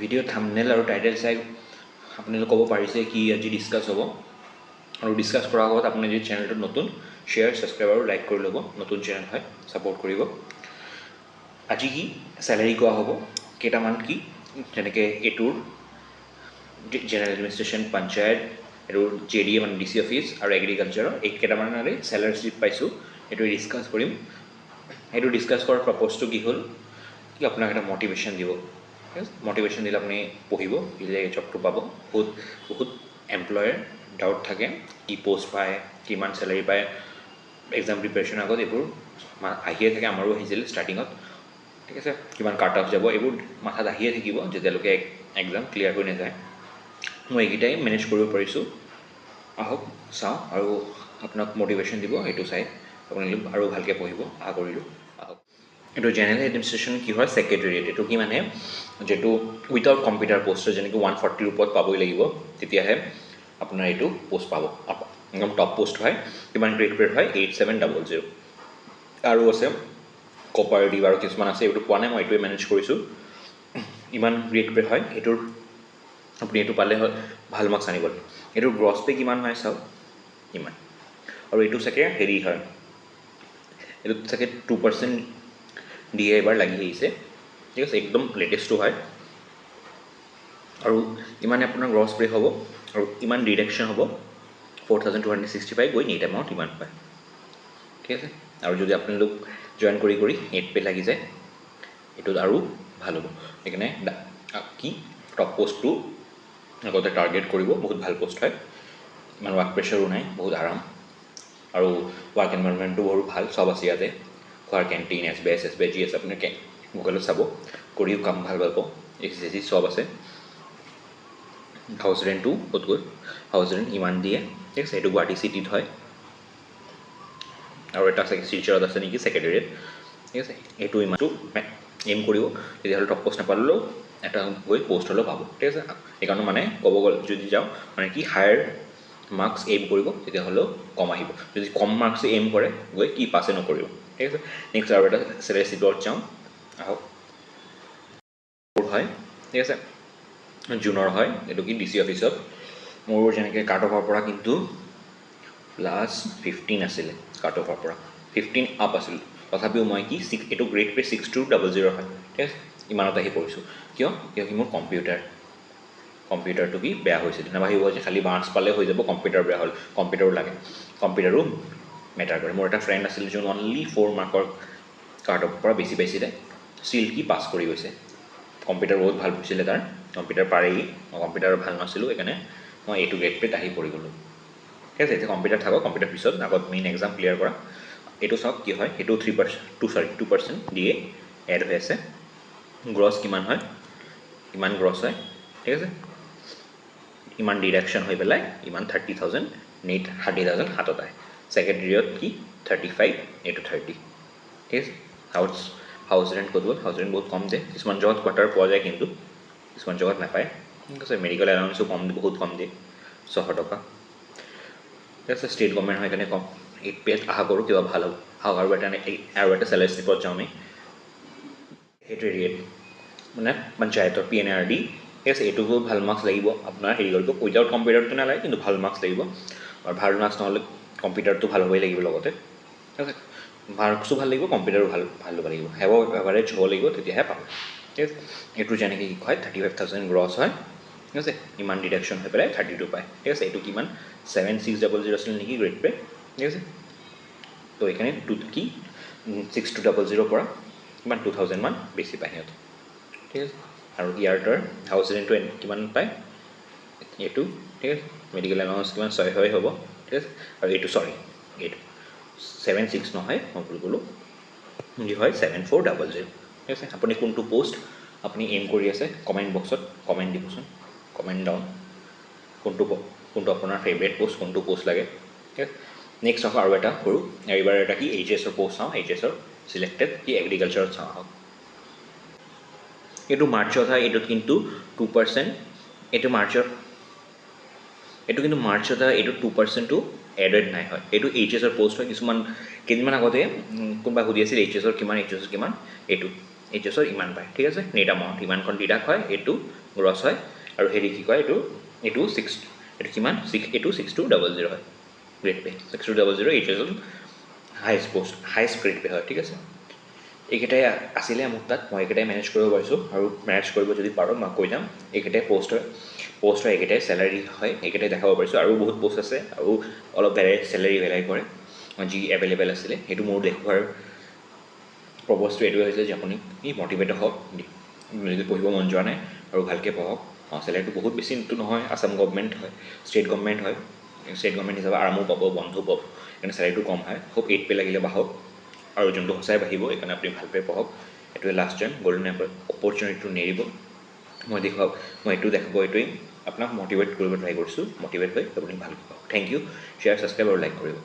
Video' thumbnail আৰু title চাই আপোনালোকে ক'ব পাৰিছে কি আজি ডিছকাছ হ'ব আৰু ডিছকাছ কৰাৰ আগত আপুনি যদি চেনেলটোত নতুন শ্বেয়াৰ ছাবস্ক্ৰাইব আৰু লাইক কৰি ল'ব। নতুন চেনেল হয়, ছাপোৰ্ট কৰিব। আজি কি চেলাৰী কোৱা হ'ব, কেইটামান কি যেনেকৈ এইটোৰ জেনেৰেল এডমিনিষ্ট্ৰেশ্যন, পঞ্চায়ত, এইটোৰ JD মানে DC অফিচ আৰু এগ্ৰিকালচাৰৰ এই কেইটামানৰে চেলাৰী শ্লিপ পাইছোঁ, সেইটো ডিছকাছ কৰিম। সেইটো ডিছকাছ কৰাৰ পাৰপ'জটো কি হ'ল কি আপোনাক এটা মটিভেশ্যন দিব। মটিভেশ্যন দিলে আপুনি পঢ়িব, দিলে জবটো পাব। বহুত এমপ্লয়াৰ ডাউট থাকে কি পষ্ট পায়, কিমান চেলাৰী পায়। এক্সাম প্ৰিপেৰেশ্যনৰ আগত এইবোৰ আহিয়ে থাকে, আমাৰো আহিছিল ষ্টাৰ্টিঙত, ঠিক আছে। কিমান কাট অফ যাব এইবোৰ মাথাত আহিয়ে থাকিব যেতিয়ালৈকে এক্সাম ক্লিয়াৰ হৈ নাযায়। মই এইকেইটাই মেনেজ কৰিব পাৰিছোঁ। আহক চাওঁ আৰু আপোনাক মটিভেশ্যন দিব, এইটো চাই আপোনালোক আৰু ভালকৈ পঢ়িব। আশা কৰিলোঁ আহক। এইটো জেনেৰেল এডমিনিষ্ট্ৰেশ্যন কি হয়, ছেক্ৰেটেৰিয়েট। এইটো কি মানে যিটো উইথাউট কম্পিউটাৰ পষ্ট, যেনেকৈ 140ৰ ওপৰত পাবই লাগিব, তেতিয়াহে আপোনাৰ এইটো পষ্ট পাব। একদম টপ পষ্ট হয়। কিমান গ্ৰেড হয় 8700। আৰু আছে কপাৰেটিভ আৰু কিছুমান আছে, এইটো পোৱা নাই, মই এইটোৱে মেনেজ কৰিছোঁ। ইমান গ্ৰেড হয় এইটোৰ, আপুনি এইটো পালে হয় ভাল মাৰ্কছ আনিব লাগে। এইটোৰ গ্ৰছ পে কিমান হয় চাওক, ইমান। আৰু এইটো চাগে হেৰি হয়, এইটোত চাগে 2% দিয়ে এবাৰ লাগি আহিছে, ঠিক আছে। একদম লেটেষ্টটো হয়। আৰু ইমানে আপোনাৰ গ্ৰছ পে হ'ব আৰু ইমান ডিডাকশ্যন হ'ব 4265 গৈ নেট এমাউণ্ট ইমান পায়, ঠিক আছে। আৰু যদি আপোনালোক জইন কৰি 8 পে লাগি যায়, এইটোত আৰু ভাল হ'ব। সেইকাৰণে কি টপ পষ্টটো আগতে টাৰ্গেট কৰিব। বহুত ভাল পষ্ট হয়, ইমান ৱাৰ্ক প্ৰেছাৰো নাই, বহুত আৰাম। আৰু ৱাৰ্ক এনভাইৰনমেণ্টটো বহুত ভাল, চব আছে ইয়াতে। খোৱাৰ কেণ্টিন, SBI যি আছে আপুনি গুগলত চাব, কৰিও কাম ভাল পাব। এক্সাৰচাইজ চব আছে। হাউচ ৰেণ্টটো ক'ত গ'ল, হাউচ ৰেণ্ট ইমান দিয়ে, ঠিক আছে। এইটো গুৱাহাটী চিটিত হয়। আৰু এটা চাগে শিলচৰত আছে নেকি ছেক্ৰেটেৰিয়েট, ঠিক আছে। এইটো ইমানটো এইম কৰিব, তেতিয়াহ'লে টপ পষ্ট নাপালেও এটা গৈ পষ্ট হ'লেও পাব, ঠিক আছে। সেইকাৰণে মানে ক'ব গ'লে যদি যাওঁ মানে কি হায়াৰ মাৰ্কছ এইম কৰিব, তেতিয়াহ'লেও কম আহিব। যদি কম মাৰ্কছ এইম কৰে গৈ কি পাছে নকৰিব, ঠিক আছে। নেক্সট আৰু এটা চেলাৰী শ্লিপত যাওঁ, আহক। হয়, ঠিক আছে। জুনৰ হয়, এইটো কি DC অফিচত। মোৰ যেনেকৈ কাট অফৰ পৰা কিন্তু প্লাছ 15 আছিলে, কাট অফৰ পৰা 15 আপ আছিল। তথাপিও মই কি এইটো গ্ৰেড পে 6200 হয়, ঠিক আছে। ইমানত আহি পৰিছোঁ। কিয় কি মোৰ কম্পিউটাৰটো কি বেয়া হৈছিল। নাভাবিব যে খালি মাৰ্কছ পালে হৈ যাব, কম্পিউটাৰ বেয়া হ'ল। কম্পিউটাৰো লাগে, কম্পিউটাৰো মেটাৰ কৰে। মোৰ এটা ফ্ৰেণ্ড আছিল যোন অনলি 4 মাৰ্কৰ কাট অফৰ পৰা বেছি পাইছিলে, ষ্টিল কি পাছ কৰি গৈছে। কম্পিউটাৰ বহুত ভাল হৈছিলে তাৰ, কম্পিউটাৰ পাৰেই। মই কম্পিউটাৰত ভাল নাছিলোঁ, সেইকাৰণে মই এইটো গ্ৰেড পেত আহি পৰি গ'লোঁ, ঠিক আছে। এতিয়া কম্পিউটাৰ থাকক, কম্পিউটাৰ পিছত আগত মেইন এক্সাম ক্লিয়াৰ কৰা। এইটো চাওক কি হয়, সেইটো 2% দিয়ে এড হৈ আছে। গ্ৰছ কিমান হয়, ইমান গ্ৰছ হয়, ঠিক আছে। ইমান ডিডাকশ্যন হৈ পেলাই ইমান 30,000, নেট 30,000 হাতত আহে। ছেক্ৰেটেৰিয়েট কি 35, এইটো 30, ঠিক আছে। হাউচ ৰেণ্ট ক'ত গ'ল, হাউচ ৰেণ্ট বহুত কম দিয়ে। কিছুমান জেগাত কোৱাৰ্টাৰ পোৱা যায়, কিন্তু কিছুমান জেগাত নাপায়, ঠিক আছে। মেডিকেল এলাউন্সো কম, বহুত কম দিয়ে, 600 টকা, ঠিক আছে। ষ্টেট গভৰ্ণমেণ্ট হয় কাৰণে কম। 8 পেত আশা কৰোঁ কিবা ভাল হ'ব। আহক আৰু এটা চেলাৰী শ্লিপত যাওঁ আমি। ছেক্ৰেটেৰিয়েট মানে পঞ্চায়তৰ PNRD, ঠিক আছে। এইটোতো ভাল মাৰ্কছ লাগিব আপোনাৰ। হেৰি কৰিব উইদাউট কম্পিউটাৰটো নালাগে, কিন্তু ভাল মাৰ্কছ লাগিব। আৰু ভাল মাৰ্কছ নহ'লে কম্পিউটাৰটো ভাল হ'বই লাগিব লগতে, ঠিক আছে। মাৰ্কছো ভাল লাগিব, কম্পিউটাৰো ভাল হ'ব লাগিব, এভাৰেজ হ'ব লাগিব, তেতিয়াহে পাব, ঠিক আছে। এইটো যেনেকৈ কি হয় 35,000 গ্ৰছ হয়, ঠিক আছে। ইমান ডিডাকশ্যন হৈ পেলাই 32 পায়, ঠিক আছে। এইটো কিমান 7600 আছিল নেকি গ্ৰেড পে, ঠিক আছে। তো এইখিনি কি 6200 পৰা কিমান 2000 মান বেছি পায় সিহঁতে, ঠিক আছে। আৰু ইয়াৰ হাউচ ৰেণ্টটো কিমান পায়, এইটো, ঠিক আছে। মেডিকেল এলাউন্স কিমান 600 হ'ব, ঠিক আছে। আৰু এইটো এইটো 76 নহয়, মই ভুল ক'লোঁ, যি হয় 7400, ঠিক আছে। আপুনি কোনটো পষ্ট আপুনি এইম কৰি আছে, কমেণ্ট বক্সত কমেণ্ট দিবচোন, কমেণ্ট ডাউন। কোনটো আপোনাৰ ফেভৰেট পষ্ট, কোনটো পষ্ট লাগে, ঠিক আছে। নেক্সট আকৌ আৰু এটা কৰোঁ, এইবাৰ এটা কি HS পষ্ট চাওঁ। HSৰ চিলেক্টেড কি এগ্ৰিকালচাৰত চাওঁ, আহক। এইটো মাৰ্চত হয়, এইটোত কিন্তু 2%, এইটো কিন্তু মাৰ্চত হয়। এইটো 2%টো এডেড নাই হয়। এইটো HSৰ পষ্ট হয়। কিছুমান কেইদিনমান আগতে কোনোবা সুধি আছিল HSৰ কিমান, এইটো এইচএছৰ ইমান পায় ঠিক আছে নেট এমাউণ্ট ইমানখন ডিডাক্ট হয় এইটো গ্ৰছ হয় আৰু হেৰি কি কয় এইটো কিমান এইটো 6200 হয় গ্ৰেড পে 6200 এইচএছৰ হাইষ্ট গ্ৰেড পে হয় ঠিক আছে এইকেইটাই আছিলে মোৰ তাত মই এইকেইটাই মেনেজ কৰিব পাৰিছোঁ আৰু মেনেজ কৰিব যদি পাৰোঁ মই কৈ যাম এইকেইটাই পষ্ট হয় এইকেইটাই চেলাৰী হয় এইকেইটাই দেখাব পাৰিছোঁ আৰু বহুত পষ্ট আছে আৰু অলপ চেলাৰী ভেলাই কৰে যি এভেইলেবল আছিলে সেইটো মোৰ দেখুৱাৰ প্ৰপ'জটো এইটোৱে হৈছে যে আপুনি মটিভেট হওক যদি পঢ়িব মন যোৱা নাই আৰু ভালকৈ পঢ়ক চেলাৰীটো বহুত বেছিটো নহয় আছাম গভমেণ্ট হয় ষ্টেট গভমেণ্ট হয় ষ্টেট গভমেণ্ট হিচাপে আৰামো পাব বন্ধও পাব সেইকাৰণে চেলাৰীটো কম হয় খুব 8 পে লাগিলে বাঢ়ক আৰু যোনটো সঁচাই বাঢ়িব সেইকাৰণে আপুনি ভালকৈ পঢ়ক এইটোৱে লাষ্ট টাইম গ'ল্ডেন অপৰচুনিটিটো নেৰিব মই এইটো দেখাব এইটোৱেই আপোনাক মটিভেট কৰিব ট্ৰাই কৰিছোঁ মটিভেট হৈ আপুনি ভালকৈ পাওক থেংক ইউ শ্বেয়াৰ ছাবস্ক্ৰাইব আৰু লাইক কৰিব